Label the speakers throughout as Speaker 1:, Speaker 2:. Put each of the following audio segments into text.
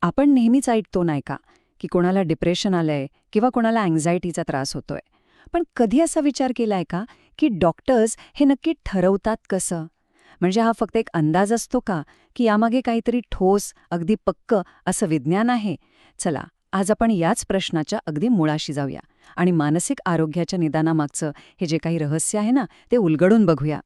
Speaker 1: आपण नेहमीच ऐकतो नाही का, की कोणाला डिप्रेशन आलंय किंवा कोणाला अँक्झायटीचा त्रास होतोय. पण कधी असा विचार केलाय का, की डॉक्टर्स हे नक्की ठरवतात कसं? म्हणजे हा फक्त एक अंदाज असतो का, की यामागे काहीतरी ठोस, अगदी पक्क असं विज्ञान आहे? चला, आज आपण याच प्रश्नाच्या अगदी मुळाशी जाऊया आणि मानसिक आरोग्याच्या निदानामागचं हे जे काही रहस्य आहे ना, ते उलगडून बघूया.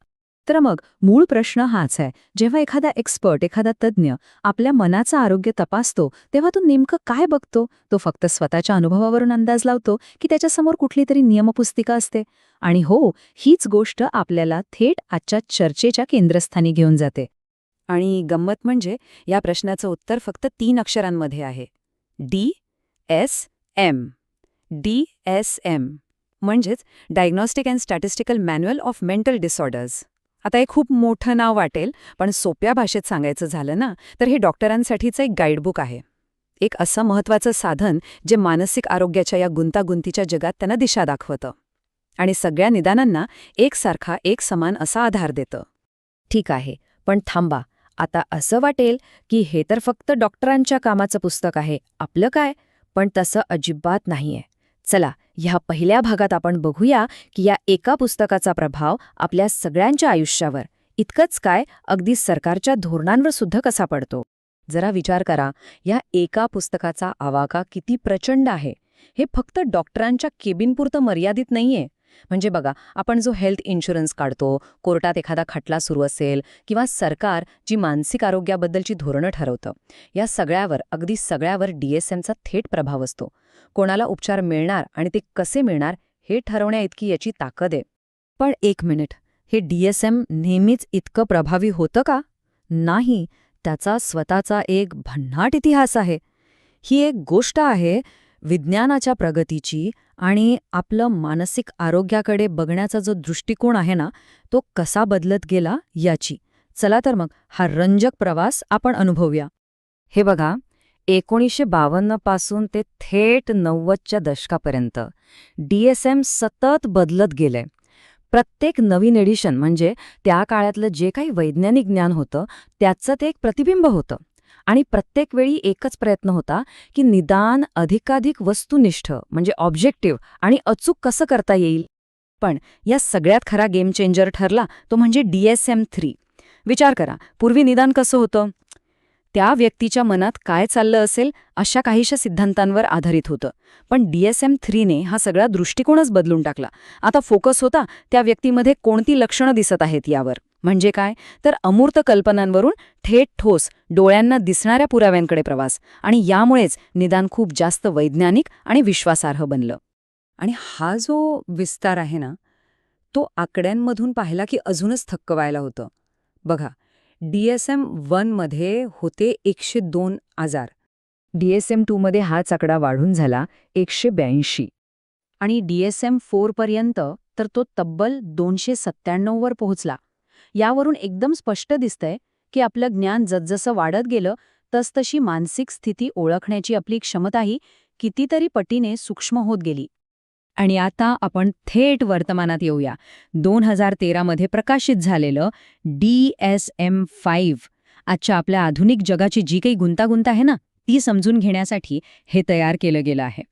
Speaker 2: तर मग मूळ प्रश्न हाच आहे. जेव्हा एखादा एक्सपर्ट, एखादा तज्ज्ञ आपल्या मनाचं आरोग्य तपासतो, तेव्हा तो नेमकं काय बघतो? तो फक्त स्वतःच्या अनुभवावरून अंदाज लावतो की त्याच्यासमोर कुठली तरी नियमपुस्तिका असते? आणि हो, हीच गोष्ट आपल्याला थेट आजच्या चर्चेच्या केंद्रस्थानी घेऊन जाते.
Speaker 1: आणि गंमत म्हणजे या प्रश्नाचं उत्तर फक्त 3 अक्षरांमध्ये आहे. DSM. DSM म्हणजेच diagnostic and statistical manual of mental disorders. आता हे खूप मोठं नाव वाटेल, पण सोप्या भाषेत सांगायचं झालं ना, तर हे डॉक्टरांसाठीचं एक गाईडबुक आहे. एक असं महत्त्वाचं साधन जे मानसिक आरोग्याच्या या गुंतागुंतीच्या जगात त्यांना दिशा दाखवतं आणि सगळ्या निदानांना एकसारखा, एक समान असा आधार देतं.
Speaker 2: ठीक आहे, पण थांबा. आता असं वाटेल की हे तर फक्त डॉक्टरांच्या कामाचं पुस्तक आहे, आपलं काय? पण तसं अजिबात नाहीये. चला, ह्या पहिल्या भागात आपण बघूया की या एका पुस्तकाचा प्रभाव आपल्या सगळ्यांच्या आयुष्यावर, इतकंच काय, अगदी सरकारच्या धोरणांवर सुद्धा कसा पडतो.
Speaker 1: जरा विचार करा, या एका पुस्तकाचा आवाका किती प्रचंड आहे. हे फक्त डॉक्टरांच्या केबिनपुरतं मर्यादित नाहीये. म्हणजे बघा, आपण जो हेल्थ इन्शुरन्स काढतो, कोर्टात एखादा खटला सुरू असेल किंवा सरकार जी मानसिक आरोग्याबद्दलची धोरणं ठरवतं, या सगळ्यावर, अगदी सगळ्यावर DSMचा थेट प्रभाव असतो. कोणाला उपचार मिळणार आणि ते कसे मिळणार हे ठरवण्याइतकी याची ताकद आहे.
Speaker 2: पण एक मिनिट, हे DSM नेहमीच इतकं प्रभावी होतं का? नाही, त्याचा स्वतःचा एक भन्नाट इतिहास आहे. ही एक गोष्ट आहे विज्ञानाच्या प्रगतीची आणि आपलं मानसिक आरोग्याकडे बघण्याचा जो दृष्टिकोन आहे ना, तो कसा बदलत गेला याची. चला तर मग हा रंजक प्रवास आपण अनुभवूया.
Speaker 1: हे बघा, 1952 पासून ते थेट 90च्या दशकापर्यंत DSM सतत बदलत गेलंय. प्रत्येक नवीन एडिशन म्हणजे त्या काळातलं जे काही वैज्ञानिक ज्ञान होतं त्याचं ते एक प्रतिबिंब होतं. आणि प्रत्येक वेळी एकच प्रयत्न होता की निदान अधिकाधिक वस्तुनिष्ठ म्हणजे ऑब्जेक्टिव्ह आणि अचूक कसं करता येईल. पण या सगळ्यात खरा गेम चेंजर ठरला तो म्हणजे DSM-3. विचार करा, पूर्वी निदान कसं होतं? त्या व्यक्तीच्या मनात काय चाललं असेल अशा काहीशा सिद्धांतांवर आधारित होतं. पण DSM-3ने हा सगळा दृष्टिकोनच बदलून टाकला. आता फोकस होता त्या व्यक्तीमध्ये कोणती लक्षणं दिसत आहेत यावर. म्हणजे काय, तर अमूर्त कल्पनांवरून थेट ठोस, डोळ्यांना दिसणाऱ्या पुराव्यांकडे प्रवास. आणि यामुळेच निदान खूप जास्त वैज्ञानिक आणि विश्वासार्ह बनलं. आणि हा जो विस्तार आहे ना, तो आकड्यांमधून पाहिला की अजूनच थक्क व्हायला होतं. बघा, DSM-1 मध्ये होते 102 आजार. DSM-2 मध्ये हाच आकडा वाढून झाला 182. आणि DSM-4 पर्यंत तर तो तब्बल 297 वर पोहोचला. यावरून एकदम स्पष्ट दिसतंय की आपलं ज्ञान जसजसं वाढत गेलं तसतशी मानसिक स्थिती ओळखण्याची आपली क्षमताही कितीतरी पटीने सूक्ष्म होत गेली. आणि आता आपण थेट वर्तमानात येऊया. 2013 मध्ये प्रकाशित झालेलं DSM-5 आजच्या आपल्या आधुनिक जगाची जी काही गुंतागुंत आहे ना, ती समजून घेण्यासाठी हे तयार केलं गेलं आहे.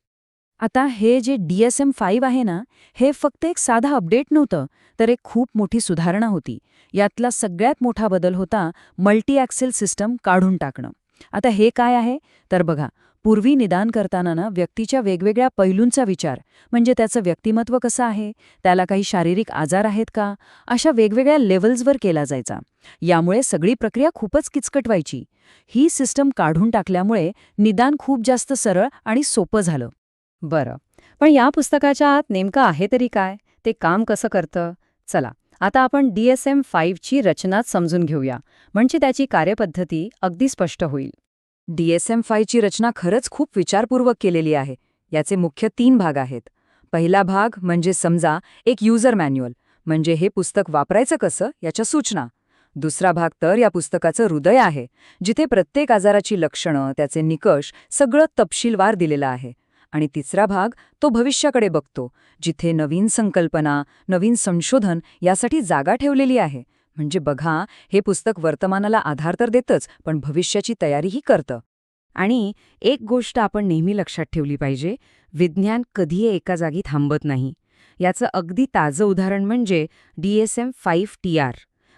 Speaker 1: आता हे जे DSM-5 आहे ना, हे फक्त एक साधा अपडेट नव्हतं, तर एक खूप मोठी सुधारणा होती. यातला सगळ्यात मोठा बदल होता मल्टी ॲक्सेल सिस्टम काढून टाकणं. आता हे काय आहे? तर बघा, पूर्वी निदान करताना ना व्यक्तीच्या वेगवेगळ्या पैलूंचा विचार, म्हणजे त्याचं व्यक्तिमत्व कसं आहे, त्याला काही शारीरिक आजार आहेत का, अशा वेगवेगळ्या लेव्हल्सवर केला जायचा. यामुळे सगळी प्रक्रिया खूपच किचकट व्हायची. ही सिस्टम काढून टाकल्यामुळे निदान खूप जास्त सरळ आणि सोपं झालं. बरं, पण या पुस्तकाच्या आत नेमकं आहे तरी काय? ते काम कसं करतं? चला, आता आपण DSM-5 ची रचनाच समजून घेऊया, म्हणजे त्याची कार्यपद्धती अगदी स्पष्ट होईल. DSM-5 ची रचना खरंच खूप विचारपूर्वक केलेली आहे. याचे मुख्य 3 भाग आहेत. पहिला भाग म्हणजे समजा एक युजर मॅन्युअल, म्हणजे हे पुस्तक वापरायचं कसं याच्या सूचना. दुसरा भाग तर या पुस्तकाचं हृदय आहे, जिथे प्रत्येक आजाराची लक्षणं, त्याचे निकष सगळं तपशीलवार दिलेलं आहे. आणि तिसरा भाग तो भविष्याकडे बघतो, जिथे नवीन संकल्पना, नवीन संशोधन यासाठी जागा ठेवलेली आहे. म्हणजे बघा, हे पुस्तक वर्तमानाला आधार तर देतच, पण भविष्याची तयारीही करतं. आणि एक गोष्ट आपण नेहमी लक्षात ठेवली पाहिजे, विज्ञान कधीही एका जागी थांबत नाही. याचं अगदी ताजं उदाहरण म्हणजे DSM-5 TR.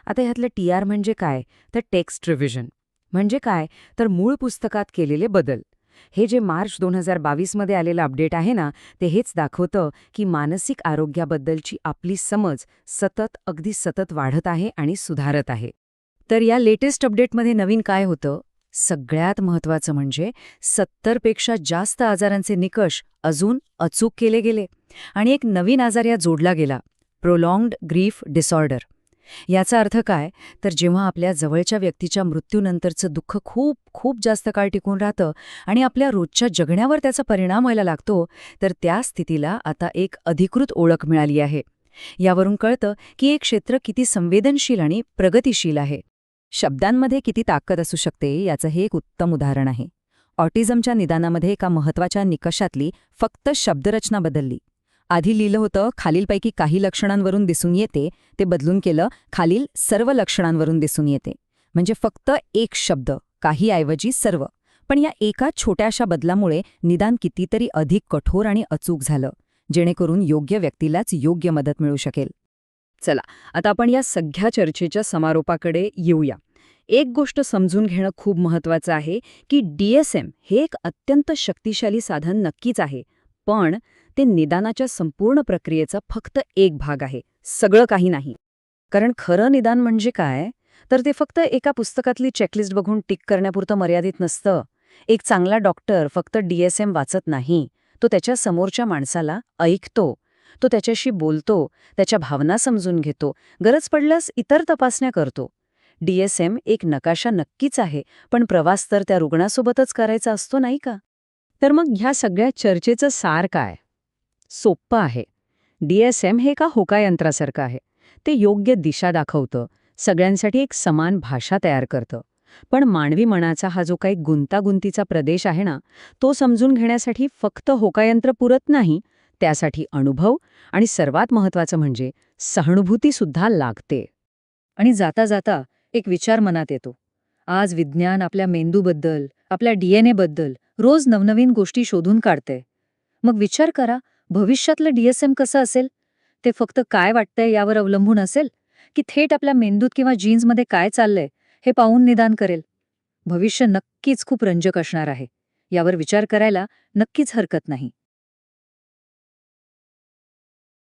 Speaker 1: आता ह्यातलं TR म्हणजे काय? तर टेक्स्ट रिव्हिजन. म्हणजे काय? तर मूळ पुस्तकात केलेले बदल. हे जे मार्च 2022 मध्ये आलेलं अपडेट आहे ना, ते हेच दाखवतं की मानसिक आरोग्याबद्दलची आपली समज अगदी सतत वाढत आहे आणि सुधारत आहे.
Speaker 2: तर या लेटेस्ट अपडेटमध्ये नवीन काय होतं? सगळ्यात महत्त्वाचं म्हणजे 70पेक्षा जास्त आजारांचे निकष अजून अचूक केले गेले आणि एक नवीन आजार यात जोडला गेला, प्रोलॉंग्ड ग्रीफ डिसऑर्डर. याचा अर्थ काय? तर जेव्हा आपल्या जवळच्या व्यक्तीच्या मृत्यूनंतरचं दुःख खूप खूप जास्त काळ टिकून राहतं आणि आपल्या रोजच्या जगण्यावर त्याचा परिणाम व्हायला लागतो, तर त्या स्थितीला आता एक अधिकृत ओळख मिळाली आहे. यावरून कळतं की एक क्षेत्र किती संवेदनशील आणि प्रगतिशील आहे.
Speaker 1: शब्दांमध्ये किती ताकद असू शकते याचं हे एक उत्तम उदाहरण आहे. ऑटिझमच्या निदानामध्ये एका महत्त्वाच्या निकषातली फक्त शब्दरचना बदलली. आधी लिहिलं होतं खालीलपैकी काही लक्षणांवरून दिसून येते, ते बदलून केलं खालील सर्व लक्षणांवरून दिसून येते. म्हणजे फक्त एक शब्द, काही ऐवजी सर्व. पण या एका छोट्याशा बदलामुळे निदान कितीतरी अधिक कठोर आणि अचूक झालं, जेणेकरून योग्य व्यक्तीलाच योग्य मदत मिळू शकेल.
Speaker 2: चला, आता आपण या सगळ्या चर्चेच्या समारोपाकडे येऊया. एक गोष्ट समजून घेणं खूप महत्त्वाचं आहे की DSM हे एक अत्यंत शक्तिशाली साधन नक्कीच आहे, पण ते निदानाच्या संपूर्ण प्रक्रियेचा फक्त एक भाग आहे, सगळं काही नाही. कारण खरं निदान म्हणजे काय? तर ते फक्त एका पुस्तकातली चेकलिस्ट बघून टिक करण्यापुरतं मर्यादित नसतं. एक चांगला डॉक्टर फक्त DSM वाचत नाही, तो त्याच्या समोरच्या माणसाला ऐकतो, तो त्याच्याशी बोलतो, त्याच्या भावना समजून घेतो, गरज पडल्यास इतर तपासण्या करतो. DSM एक नकाशा नक्कीच आहे, पण प्रवास तर त्या रुग्णासोबतच करायचा असतो, नाही का? तर मग ह्या सगळ्या चर्चेचं सार काय? सोप्पं आहे. DSM हे एका होकायंत्रासारखं आहे. ते योग्य दिशा दाखवतं, सगळ्यांसाठी एक समान भाषा तयार करतं. पण मानवी मनाचा हा जो काही गुंतागुंतीचा प्रदेश आहे ना, तो समजून घेण्यासाठी फक्त होकायंत्र पुरत नाही, त्यासाठी अनुभव आणि सर्वात महत्त्वाचं म्हणजे सहानुभूतीसुद्धा लागते. आणि जाता जाता एक विचार मनात येतो. आज विज्ञान आपल्या मेंदूबद्दल, आपल्या DNA बद्दल रोज नवनवीन गोष्टी शोधून काढते. मग विचार करा, भविष्यातलं DSM कसं असेल? ते फक्त काय वाटतंय यावर अवलंबून असेल, की थेट आपल्या मेंदूत किंवा जीन्समध्ये काय चाललंय हे पाहून निदान करेल? भविष्य नक्कीच खूप रंजक असणार आहे. यावर विचार करायला नक्कीच हरकत नाही.